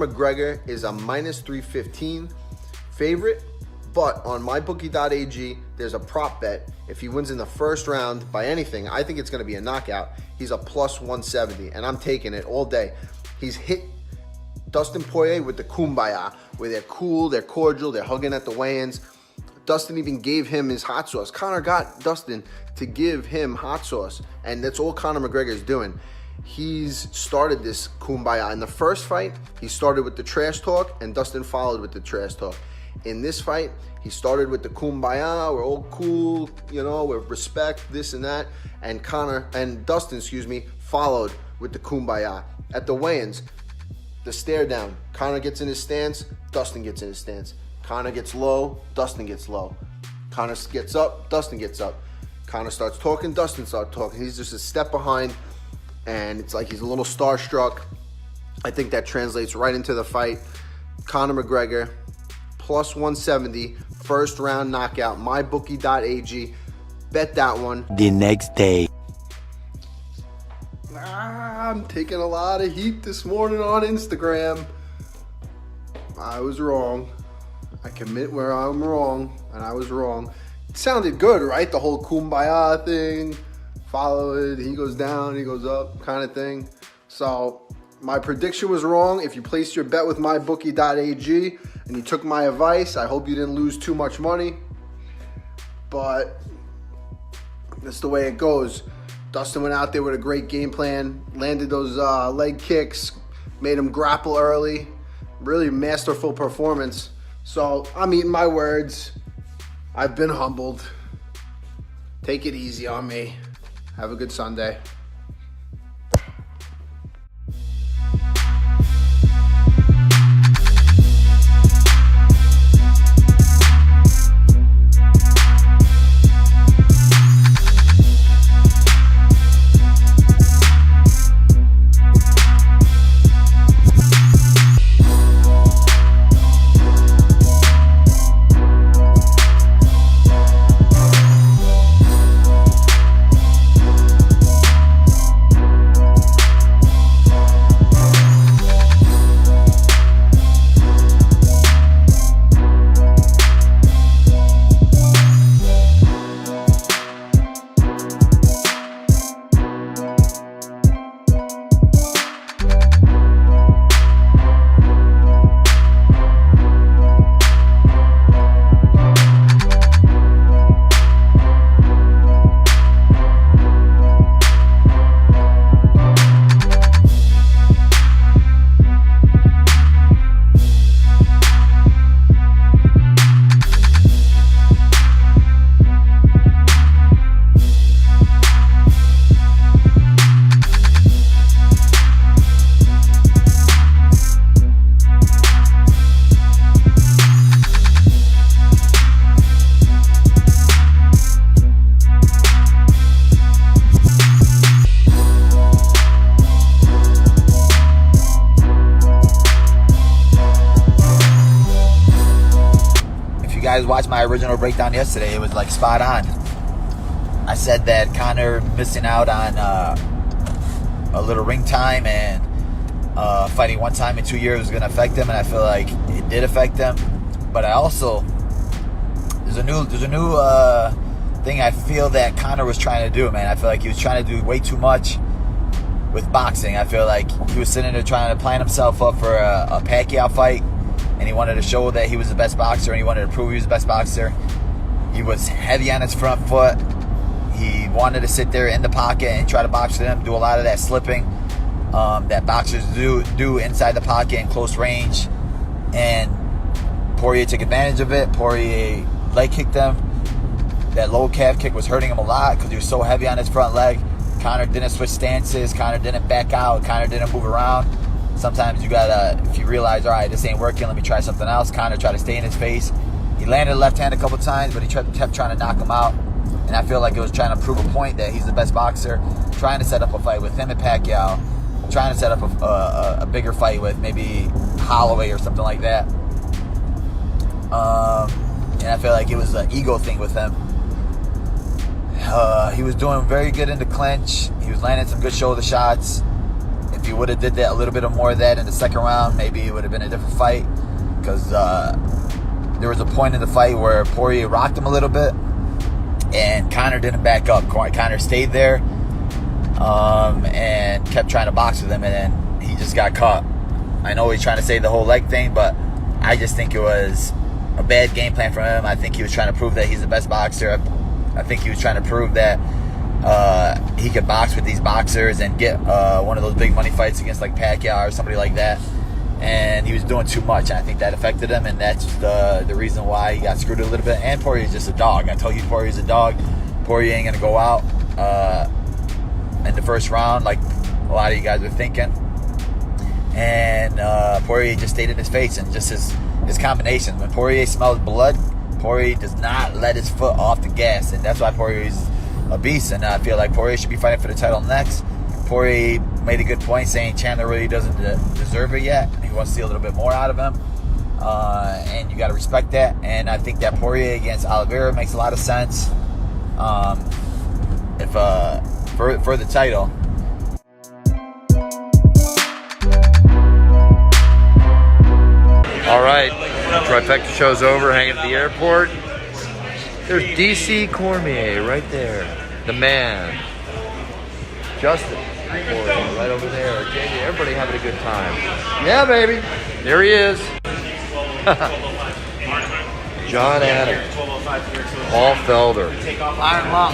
McGregor is a minus 315 favorite, but on mybookie.ag, there's a prop bet. If he wins in the first round by anything, I think it's going to be a knockout. He's a plus 170, and I'm taking it all day. He's hit Dustin Poirier with the kumbaya, where they're cool, they're cordial, they're hugging at the weigh-ins. Dustin even gave him his hot sauce. Conor got Dustin to give him hot sauce, and that's all Conor McGregor is doing. He's started this kumbaya. In the first fight, he started with the trash talk, and Dustin followed with the trash talk. In this fight, he started with the kumbaya, we're all cool, you know, with respect, this and that, and Dustin, followed with the kumbaya. At the weigh-ins, the stare down, Conor gets in his stance, Dustin gets in his stance. Conor gets low, Dustin gets low. Conor gets up, Dustin gets up. Conor starts talking, Dustin starts talking. He's just a step behind, and it's like he's a little starstruck. I think that translates right into the fight. Conor McGregor, plus 170, first round knockout, mybookie.ag. Bet that one. The next day. I'm taking a lot of heat this morning on Instagram. I was wrong. I commit where I'm wrong, and I was wrong. It sounded good, right? The whole kumbaya thing. Follow it. He goes down, he goes up kind of thing. So my prediction was wrong. If you placed your bet with mybookie.ag and you took my advice, I hope you didn't lose too much money. But that's the way it goes. Dustin went out there with a great game plan, landed those leg kicks, made him grapple early. Really masterful performance. So I'm eating my words. I've been humbled. Take it easy on me. Have a good Sunday. Guys watched my original breakdown yesterday. It was like spot on. I said that Conor missing out on a little ring time and fighting one time in 2 years was going to affect him, and I feel like it did affect him. But I also there's a new thing I feel that Conor was trying to do, man. I feel like he was trying to do way too much with boxing. I feel like he was sitting there trying to plan himself up for a Pacquiao fight. And he wanted to show that he was the best boxer, and he wanted to prove he was the best boxer. He was heavy on his front foot. He wanted to sit there in the pocket and try to box with him, do a lot of that slipping that boxers do inside the pocket in close range. And Poirier took advantage of it. Poirier leg kicked him. That low calf kick was hurting him a lot because he was so heavy on his front leg. Conor didn't switch stances. Conor didn't back out. Conor didn't move around. Sometimes you gotta, if you realize, all right, this ain't working, let me try something else. Conor tried to stay in his face. He landed left hand a couple times, but he kept trying to knock him out. And I feel like it was trying to prove a point that he's the best boxer, trying to set up a fight with him and Pacquiao, trying to set up a bigger fight with maybe Holloway or something like that. And I feel like it was an ego thing with him. He was doing very good in the clinch. He was landing some good shoulder shots. If If he would have did that a little bit more of that in the second round, maybe it would have been a different fight. Because there was a point in the fight where Poirier rocked him a little bit, and Conor didn't back up. Conor stayed there and kept trying to box with him, and then he just got caught. I know he's trying to say the whole leg thing, but I just think it was a bad game plan for him. I think he was trying to prove that he's the best boxer. I think he was trying to prove that he could box with these boxers and get one of those big money fights against like Pacquiao or somebody like that. And he was doing too much, and I think that affected him, and that's the reason why he got screwed a little bit. And Poirier's just a dog. I told you Poirier's a dog. Poirier ain't going to go out in the first round like a lot of you guys are thinking. And Poirier just stayed in his face, and just his combinations. When Poirier smells blood, Poirier does not let his foot off the gas, and that's why Poirier's a beast. And I feel like Poirier should be fighting for the title next. Poirier made a good point saying Chandler really doesn't deserve it yet. He wants to see a little bit more out of him, and you got to respect that. And I think that Poirier against Oliveria makes a lot of sense. If for the title. All right, Trifecta show's over, hanging at the airport. There's DC Cormier right there, the man. Justin Poirier right over there. Jamie, everybody having a good time. Yeah, baby. There he is. John Adams. Paul Felder. Wow,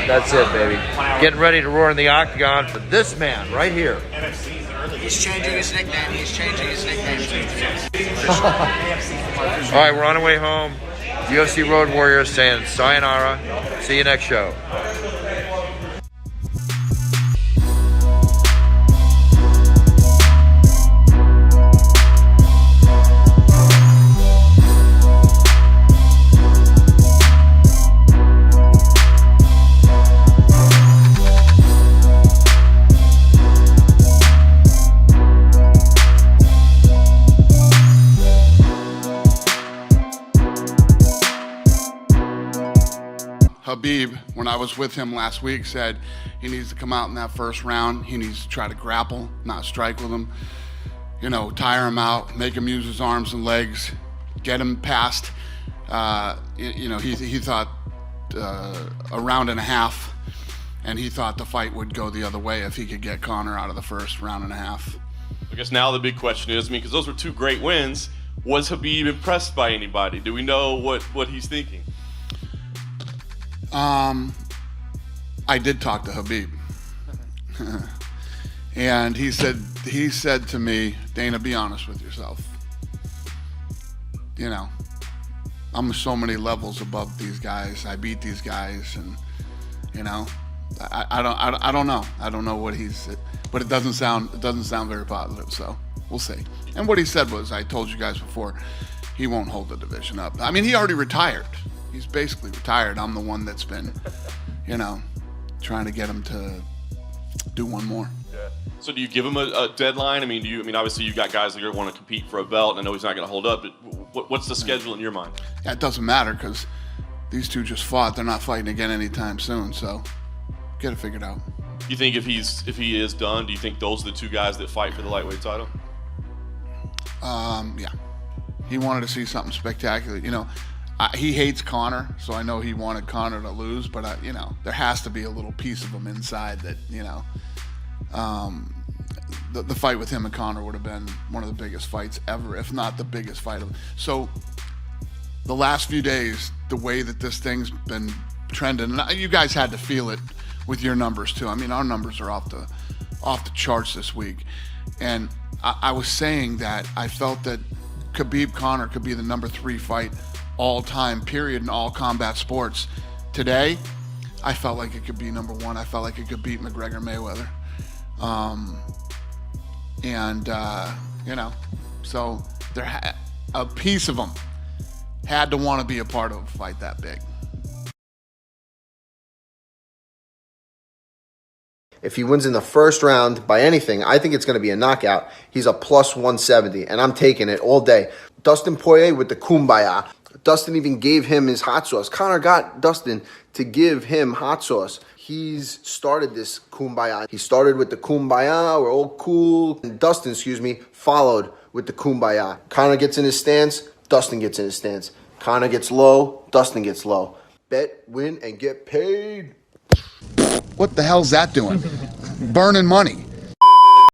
that's it, baby. Getting ready to roar in the octagon for this man right here. He's changing his nickname. All right, we're on our way home. UFC Road Warriors saying sayonara. See you next show. Khabib, when I was with him last week, said he needs to come out in that first round. He needs to try to grapple, not strike with him. You know, tire him out, make him use his arms and legs, get him past. He thought a round and a half, and he thought the fight would go the other way if he could get Conor out of the first round and a half. I guess now the big question is, because those were two great wins, was Khabib impressed by anybody? Do we know what he's thinking? I did talk to Khabib, and he said to me, Dana, be honest with yourself. You know, I'm so many levels above these guys. I beat these guys, and you know, I don't know. I don't know what he's, but it doesn't sound very positive. So we'll see. And what he said was, I told you guys before, he won't hold the division up. I mean, he already retired. He's basically retired. I'm the one that's been, you know, trying to get him to do one more. Yeah. So do you give him a deadline? Obviously you got guys that are want to compete for a belt, and I know he's not going to hold up, but what's the schedule in your mind? Yeah, it doesn't matter because these two just fought. They're not fighting again anytime soon, so get it figured out. You think if he is done, do you think those are the two guys that fight for the lightweight title? Yeah. He wanted to see something spectacular. You know, he hates Conor, so I know he wanted Conor to lose, but there has to be a little piece of him inside that, the fight with him and Conor would have been one of the biggest fights ever, if not the biggest fight. So the last few days, the way that this thing's been trending, and you guys had to feel it with your numbers too. I mean, our numbers are off the charts this week, and I was saying that I felt that Khabib Conor could be the number 3 fight all time, period, in all combat sports. Today, I felt like it could be number 1. I felt like it could beat McGregor Mayweather. So a piece of them had to want to be a part of a fight that big. If he wins in the first round by anything, I think it's going to be a knockout. He's a plus 170, and I'm taking it all day. Dustin Poirier with the kumbaya. Dustin even gave him his hot sauce. Conor got Dustin to give him hot sauce He's started this kumbaya. He started with the kumbaya, we're all cool. And Dustin, followed with the kumbaya. Conor gets in his stance, Dustin gets in his stance. Conor gets low, Dustin gets low. Bet, win, and get paid. What the hell's that doing? Burning money.